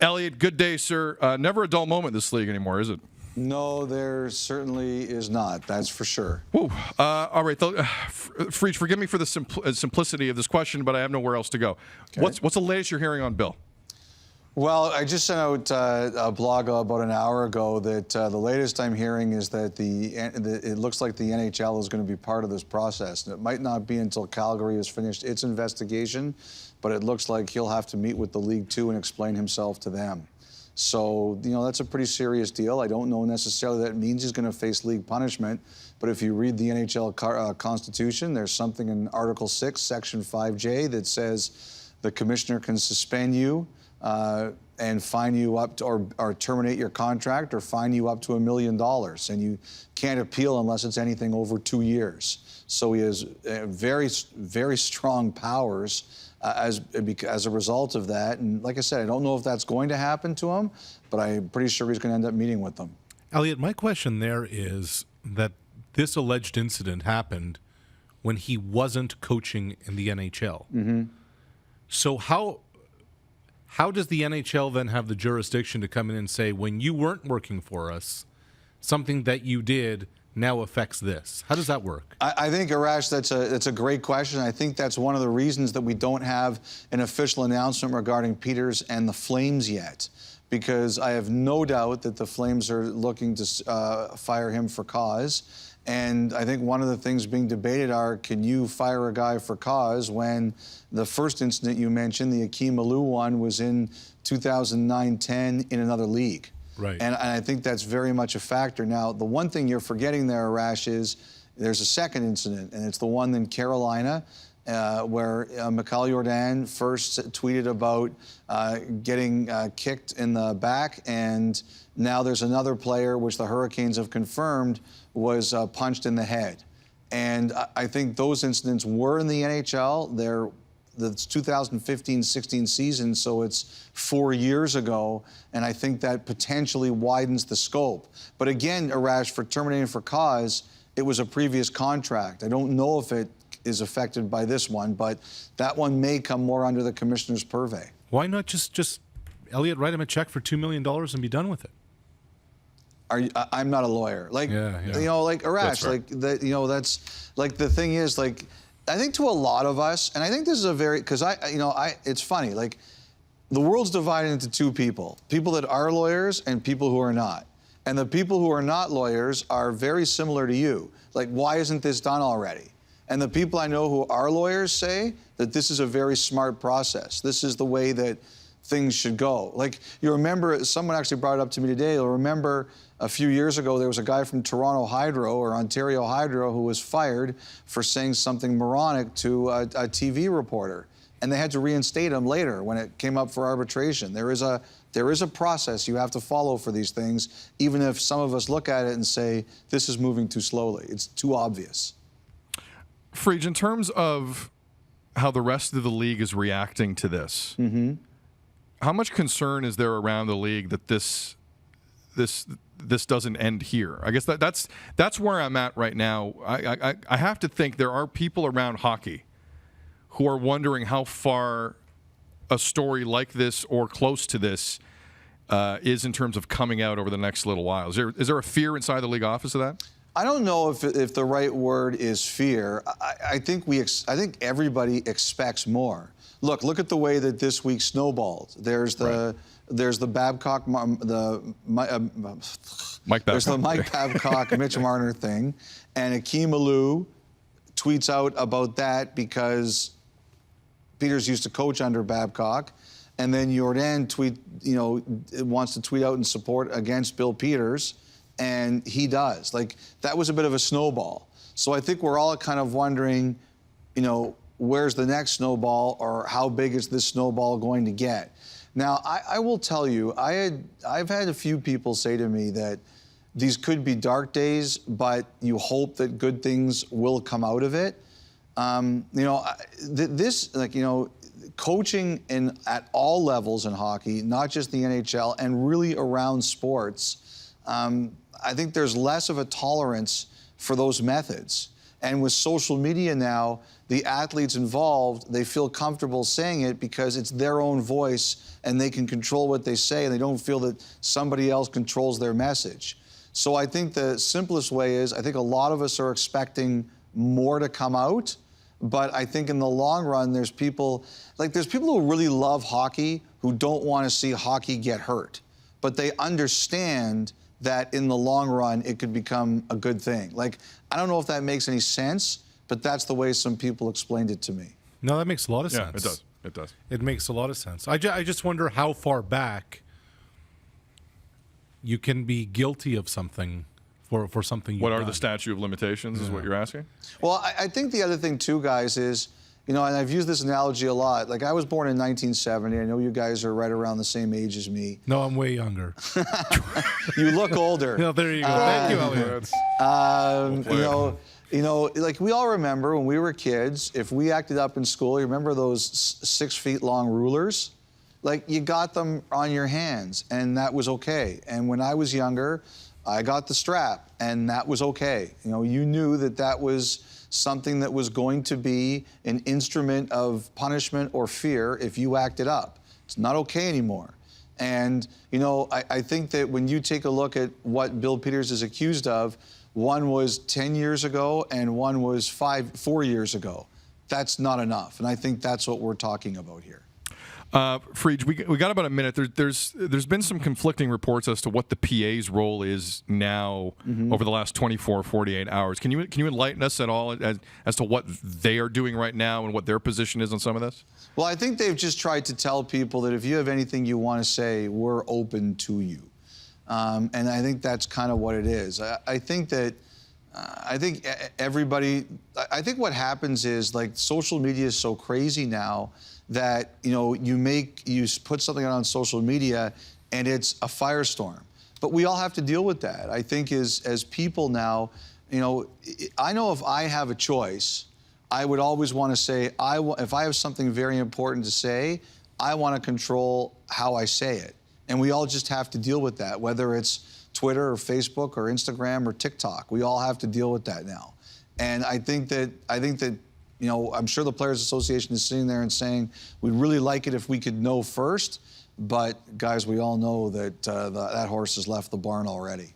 Elliotte, good day, sir. Never a dull moment in this league anymore, is it? No, there certainly is not. That's for sure. Woo. All right, Friedman, forgive me for the simplicity of this question, but I have nowhere else to go. Okay. What's the latest you're hearing on Bill? Well, I just sent out a blog about an hour ago that the latest I'm hearing is that it looks like the NHL is going to be part of this process. And it might not be until Calgary has finished its investigation, but it looks like he'll have to meet with the League too and explain himself to them. So, that's a pretty serious deal. I don't know necessarily that means he's going to face league punishment, but if you read the NHL Constitution, there's something in Article 6, Section 5J that says the commissioner can suspend you and fine you up to, or terminate your contract or fine you up to $1 million. And you can't appeal unless it's anything over 2 years. So he has very, very strong powers as a result of that. And like I said, I don't know if that's going to happen to him, but I'm pretty sure he's going to end up meeting with them. Elliotte, my question there is that this alleged incident happened when he wasn't coaching in the NHL. Mm-hmm. So how does the NHL then have the jurisdiction to come in and say, when you weren't working for us, something that you did now affects this? How does that work? I think, Arash, that's a great question. I think that's one of the reasons that we don't have an official announcement regarding Peters and the Flames yet, because I have no doubt that the Flames are looking to fire him for cause. And I think one of the things being debated are, can you fire a guy for cause when the first incident you mentioned, the Akeem Alou one, was in 2009-10 in another league. Right. And I think that's very much a factor. Now, the one thing you're forgetting there, Arash, is there's a second incident, and it's the one in Carolina where Michael Jordan first tweeted about getting kicked in the back, and now there's another player, which the Hurricanes have confirmed, was punched in the head. And I think those incidents were in the NHL. They're the 2015-16 season, so it's 4 years ago, and I think that potentially widens the scope. But again, Arash, for terminating for cause, it was a previous contract. I don't know if it is affected by this one, but that one may come more under the commissioner's purvey. Why not just Elliotte, write him a check for $2 million and be done with it? I'm not a lawyer. Like, like Arash, right. That's like the thing is, like, I think to a lot of us, and I think this is a very, because it's funny, like, the world's divided into two people that are lawyers and people who are not. And the people who are not lawyers are very similar to you. Like, why isn't this done already? And the people I know who are lawyers say that this is a very smart process. This is the way that things should go. Like, you remember, someone actually brought it up to me today, you'll remember a few years ago there was a guy from Toronto Hydro or Ontario Hydro who was fired for saying something moronic to a TV reporter, and they had to reinstate him later when it came up for arbitration. There is a process you have to follow for these things, even if some of us look at it and say, this is moving too slowly. It's too obvious. Friedman, in terms of how the rest of the league is reacting to this, how much concern is there around the league that this doesn't end here? I guess that's where I'm at right now. I have to think there are people around hockey who are wondering how far a story like this or close to this is in terms of coming out over the next little while. Is there a fear inside the league office of that? I don't know if the right word is fear. I think everybody expects more. Look at the way that this week snowballed. There's the Babcock, Mike Babcock. There's the Mike Babcock, Mitch Marner thing, and Akeem Alou tweets out about that because Peters used to coach under Babcock, and then Jordan wants to tweet out in support against Bill Peters, and he does. Like, that was a bit of a snowball. So I think we're all kind of wondering, where's the next snowball, or how big is this snowball going to get? Now, I will tell you, I've had a few people say to me that these could be dark days, but you hope that good things will come out of it. Coaching at all levels in hockey, not just the NHL, and really around sports, I think there's less of a tolerance for those methods. And with social media now, the athletes involved, they feel comfortable saying it because it's their own voice and they can control what they say and they don't feel that somebody else controls their message. So I think the simplest way is, I think a lot of us are expecting more to come out, but I think in the long run, there's people who really love hockey who don't want to see hockey get hurt, but they understand that in the long run, it could become a good thing. Like, I don't know if that makes any sense, but that's the way some people explained it to me. No, that makes a lot of Yeah, sense. it does. It does. It makes a lot of sense. I just wonder how far back you can be guilty of something for something you've What done. are the statute of limitations is what you're asking? Well, I think the other thing too, guys, is, and I've used this analogy a lot. Like, I was born in 1970. I know you guys are right around the same age as me. No, I'm way younger. You look older. No, there you go. Thank you, Elliotte. Like, we all remember when we were kids, if we acted up in school, you remember those 6 feet long rulers? Like, you got them on your hands, and that was okay. And when I was younger, I got the strap, and that was okay. You knew that that was something that was going to be an instrument of punishment or fear if you acted up. It's not okay anymore. And, I think that when you take a look at what Bill Peters is accused of, one was 10 years ago and one was 4 years ago. That's not enough. And I think that's what we're talking about here. Fried, we got about a minute. There's been some conflicting reports as to what the PA's role is now over the last 24, 48 hours. Can you enlighten us at all as to what they are doing right now and what their position is on some of this? Well, I think they've just tried to tell people that if you have anything you want to say, we're open to you. And I think that's kind of what it is. I think what happens is, like, social media is so crazy now that you put something out on social media and it's a firestorm. But we all have to deal with that. I think as people now, I know if I have a choice, I would always want to say, if I have something very important to say, I want to control how I say it. And we all just have to deal with that, whether it's Twitter or Facebook or Instagram or TikTok. We all have to deal with that now. And I think that I'm sure the Players Association is sitting there and saying, we'd really like it if we could know first. But, guys, we all know that that horse has left the barn already.